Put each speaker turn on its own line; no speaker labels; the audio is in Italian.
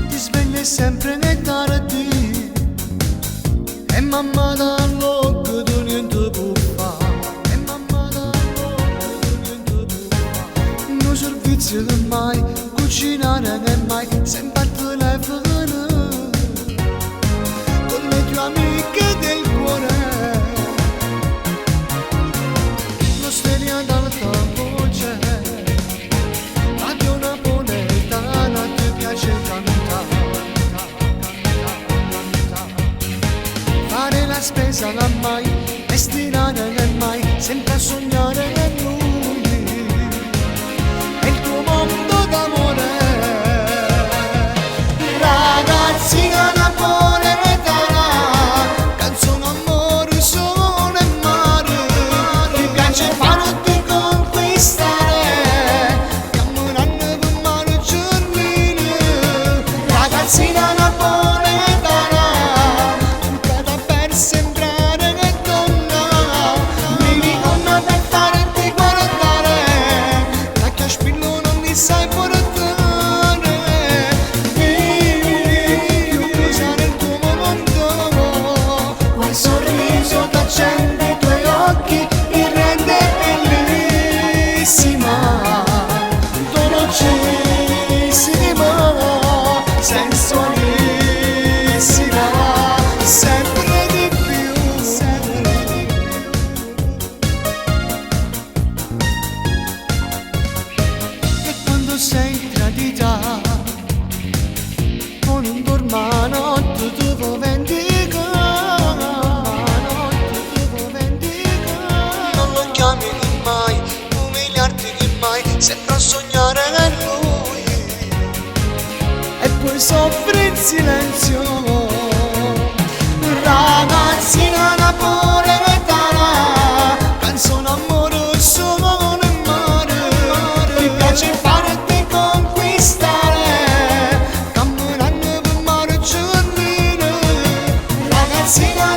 Ti svegli sempre nei tardi e mamma dà l'occhio tu niente può fare. E mamma dà l'occhio tu niente può fare. Non servizio di mai cucinare che mai sempre al telefono con le tue amiche del cuore. Non stai ad alta voce, radio napoletana ti piace cantare. Fare la spesa non mai, destinare che mai, sempre a sognare che lui è il tuo mondo d'amore. Ragazzina napoletana, canzone amore, sole e mare, ti piace farti conquistare, camminando per mare giornile. Ragazzina napoletana, educata per sembrare che donna, vivi con me per farti guardare, da che spillo non mi sai portare. Vivi chiusa nel tuo mondo, quel sorriso t'accende i tuoi occhi, ti rende bellissima, dolcissima, sensualissima, sempre di più, sempre di più. E quando sei tradita con un dormanotte tu puoi vendicare, non lo chiami mai, umiliarti mai, sempre a sognare che lui e poi soffri in silenzio. Ragazzina napoletana, canzone amore, sole e mare, ti piace farti conquistare, camminando per mare giornile. Ragazzina